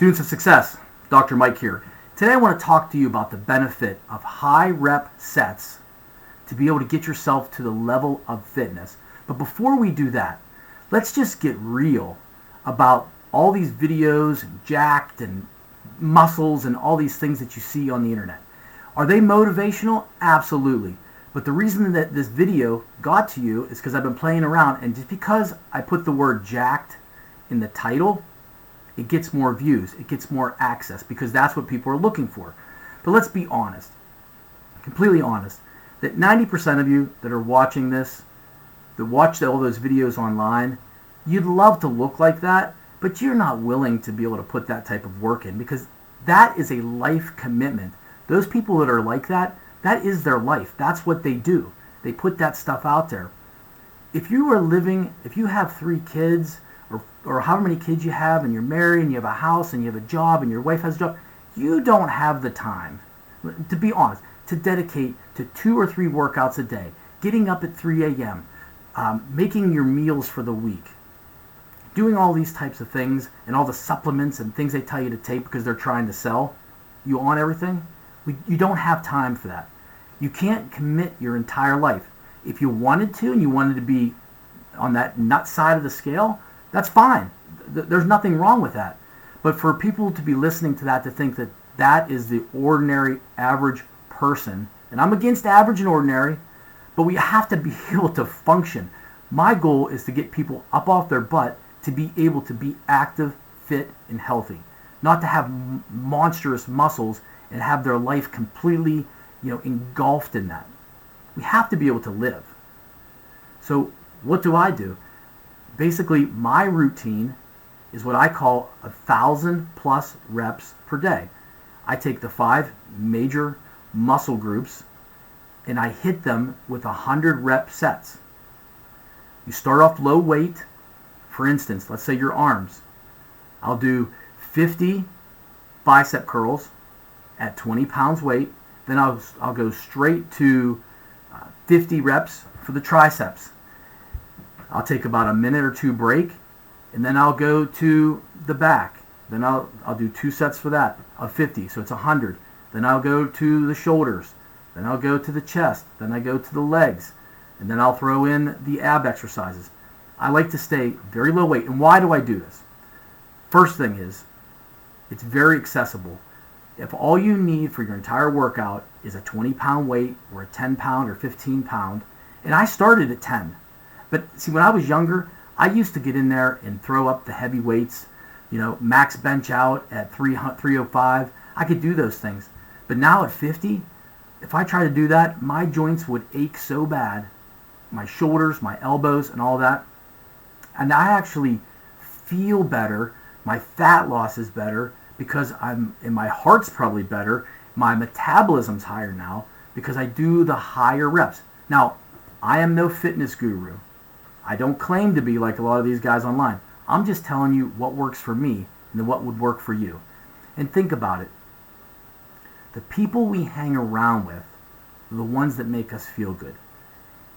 Students of Success, Dr. Mike here. Today I want to talk to you about the benefit of high rep sets to be able to get yourself to the level of fitness. But before we do that, let's just get real about all these videos and jacked and muscles and all these things that you see on the internet. Are they motivational? Absolutely. But the reason that this video got to you is because I've been playing around, and just because I put the word jacked in the title, it gets more views, it gets more access, because that's what people are looking for. But let's be honest, completely honest, that 90% of you that are watching this, that watch all those videos online, you'd love to look like that, but you're not willing to be able to put that type of work in, because that is a life commitment. Those people that are like that, that is their life. That's what they do. They put that stuff out there. If you have 3 kids, or however many kids you have, and you're married, and you have a house, and you have a job, and your wife has a job, you don't have the time, to be honest, to dedicate to 2 or 3 workouts a day, getting up at 3 a.m., making your meals for the week, doing all these types of things, and all the supplements and things they tell you to take because they're trying to sell you on everything. You don't have time for that. You can't commit your entire life. If you wanted to, and you wanted to be on that nut side of the scale, that's fine. There's nothing wrong with that. But for people to be listening to that, to think that that is the ordinary, average person, and I'm against average and ordinary, but we have to be able to function. My goal is to get people up off their butt to be able to be active, fit, and healthy. Not to have monstrous muscles and have their life completely, engulfed in that. We have to be able to live. So what do? Basically, my routine is what I call 1,000+ reps per day. I take the 5 major muscle groups and I hit them with 100 rep sets. You start off low weight. For instance, let's say your arms. I'll do 50 bicep curls at 20 pounds weight. Then I'll go straight to 50 reps for the triceps. I'll take about a minute or 2 break, and then I'll go to the back. Then I'll do 2 sets for that of 50, so it's 100. Then I'll go to the shoulders. Then I'll go to the chest. Then I go to the legs. And then I'll throw in the ab exercises. I like to stay very low weight. And why do I do this? First thing is, it's very accessible. If all you need for your entire workout is a 20-pound weight or a 10-pound or 15-pound, and I started at 10. But see, when I was younger, I used to get in there and throw up the heavy weights, max bench out at 305. I could do those things. But now at 50, if I try to do that, my joints would ache so bad, my shoulders, my elbows, and all that. And I actually feel better. My fat loss is better because my heart's probably better. My metabolism's higher now because I do the higher reps. Now, I am no fitness guru. I don't claim to be like a lot of these guys online. I'm just telling you what works for me and what would work for you. And think about it. The people we hang around with are the ones that make us feel good.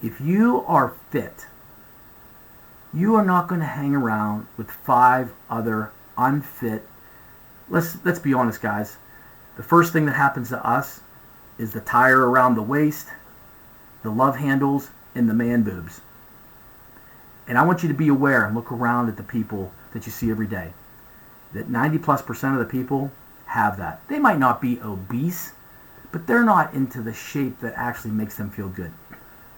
If you are fit, you are not going to hang around with 5 other unfit. Let's be honest, guys. The first thing that happens to us is the tire around the waist, the love handles, and the man boobs. And I want you to be aware and look around at the people that you see every day. That 90+% of the people have that. They might not be obese, but they're not into the shape that actually makes them feel good.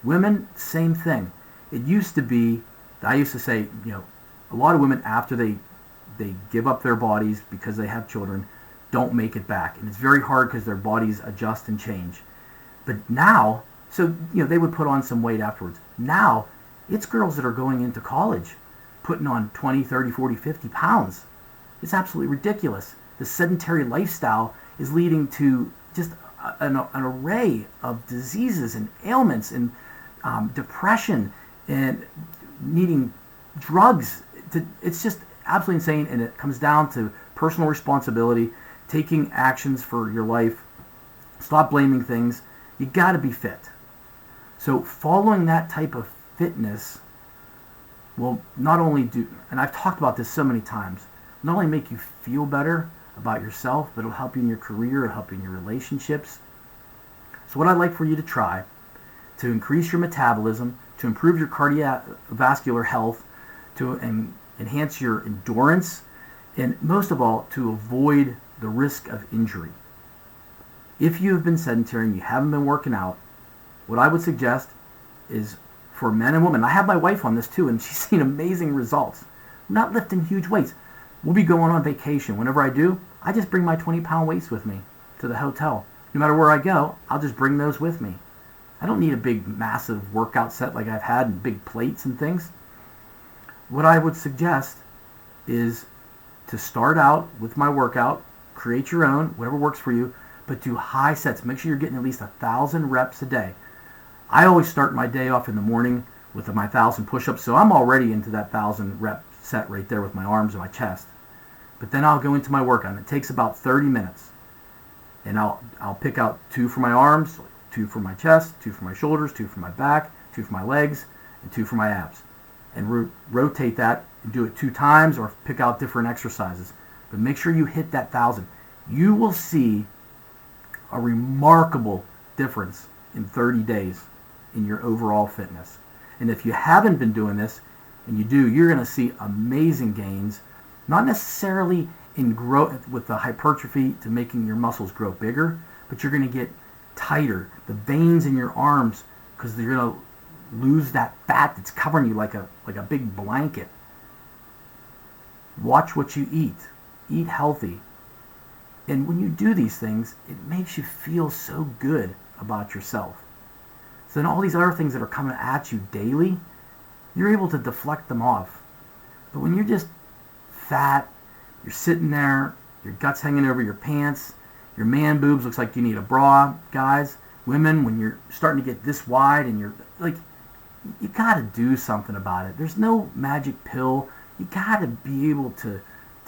Women, same thing. It used to be, I used to say, a lot of women after they give up their bodies because they have children, don't make it back. And it's very hard because their bodies adjust and change. But now, they would put on some weight afterwards. Now, it's girls that are going into college, putting on 20, 30, 40, 50 pounds. It's absolutely ridiculous. The sedentary lifestyle is leading to just an array of diseases and ailments and depression and needing drugs. It's just absolutely insane, and it comes down to personal responsibility, taking actions for your life, stop blaming things. You got to be fit. So following that type of fitness will not only do, and I've talked about this so many times, not only make you feel better about yourself, but it'll help you in your career, it'll help you in your relationships. So what I'd like for you to try to increase your metabolism, to improve your cardiovascular health, to enhance your endurance, and most of all, to avoid the risk of injury. If you have been sedentary and you haven't been working out, what I would suggest is for men and women, I have my wife on this too, and she's seen amazing results. I'm not lifting huge weights. We'll be going on vacation. Whenever I do, I just bring my 20-pound weights with me to the hotel. No matter where I go, I'll just bring those with me. I don't need a big, massive workout set like I've had and big plates and things. What I would suggest is to start out with my workout, create your own, whatever works for you, but do high sets. Make sure you're getting at least 1,000 reps a day. I always start my day off in the morning with my 1,000 push-ups, so I'm already into that 1,000 rep set right there with my arms and my chest. But then I'll go into my workout, and it takes about 30 minutes. And I'll pick out 2 for my arms, 2 for my chest, 2 for my shoulders, 2 for my back, 2 for my legs, and 2 for my abs. And rotate that and do it 2 times, or pick out different exercises. But make sure you hit that 1,000. You will see a remarkable difference in 30 days in your overall fitness. And if you haven't been doing this, and you do, you're going to see amazing gains, not necessarily in growth with the hypertrophy to making your muscles grow bigger, but you're going to get tighter. The veins in your arms, because you're going to lose that fat that's covering you like a big blanket. Watch what you eat. Eat healthy. And when you do these things, it makes you feel so good about yourself. So then all these other things that are coming at you daily, you're able to deflect them off. But when you're just fat, you're sitting there, your gut's hanging over your pants, your man boobs looks like you need a bra, guys, women, when you're starting to get this wide and you're like, you got to do something about it. There's no magic pill. You got to be able to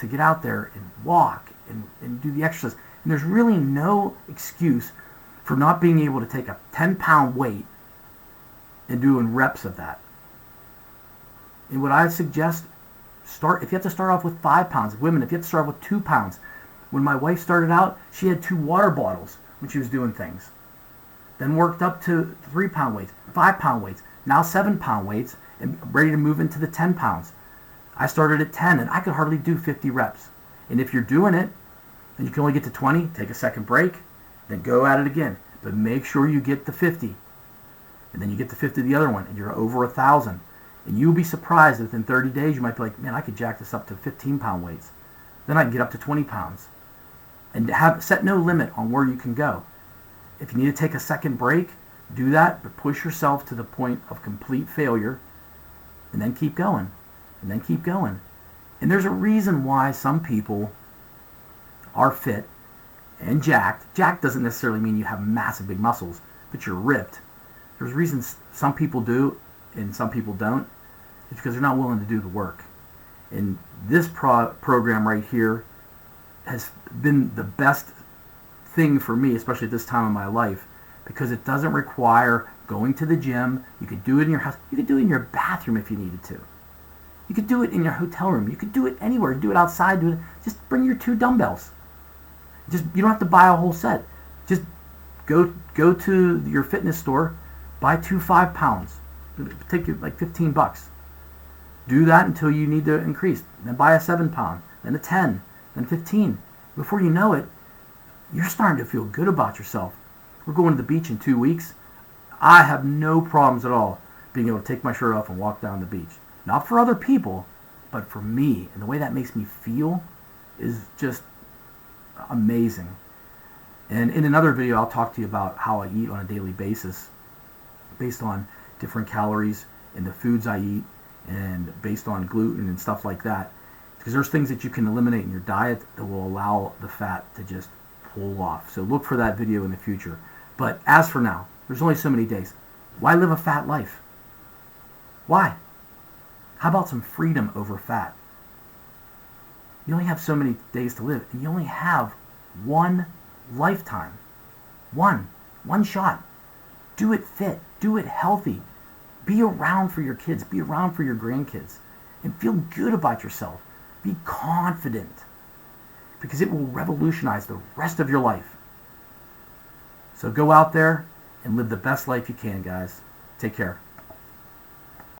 get out there and walk and do the exercise. And there's really no excuse for not being able to take a 10-pound weight and doing reps of that. And what I suggest, if you have to start off with 5 pounds, women, if you have to start off with 2 pounds. When my wife started out, she had 2 water bottles when she was doing things. Then worked up to 3-pound weights, 5-pound weights, now 7-pound weights, and ready to move into the 10 pounds. I started at 10, and I could hardly do 50 reps. And if you're doing it, and you can only get to 20, take a second break, then go at it again. But make sure you get the 50. And then you get the 50 the other one, and you're over 1,000. And you'll be surprised that within 30 days, you might be like, man, I could jack this up to 15-pound weights. Then I can get up to 20 pounds. And set no limit on where you can go. If you need to take a second break, do that, but push yourself to the point of complete failure, and then keep going, and then keep going. And there's a reason why some people are fit and jacked. Jacked doesn't necessarily mean you have massive big muscles, but you're ripped. There's reasons some people do and some people don't. It's because they're not willing to do the work. And this program right here has been the best thing for me, especially at this time in my life, because it doesn't require going to the gym. You could do it in your house. You could do it in your bathroom if you needed to. You could do it in your hotel room. You could do it anywhere. Do it outside. Just bring your 2 dumbbells. You don't have to buy a whole set. Just go to your fitness store, buy 2 5-pounds. It'll take you like $15. Do that until you need to increase. Then buy a 7-pound, then a 10, then 15. Before you know it, you're starting to feel good about yourself. We're going to the beach in 2 weeks. I have no problems at all being able to take my shirt off and walk down the beach. Not for other people, but for me. And the way that makes me feel is just amazing. And in another video, I'll talk to you about how I eat on a daily basis based on different calories and the foods I eat and based on gluten and stuff like that. Because there's things that you can eliminate in your diet that will allow the fat to just pull off. So look for that video in the future. But as for now, there's only so many days. Why live a fat life? Why? How about some freedom over fat? You only have so many days to live, and you only have one lifetime. One shot. Do it fit. Do it healthy. Be around for your kids. Be around for your grandkids. And feel good about yourself. Be confident, because it will revolutionize the rest of your life. So go out there and live the best life you can, guys. Take care.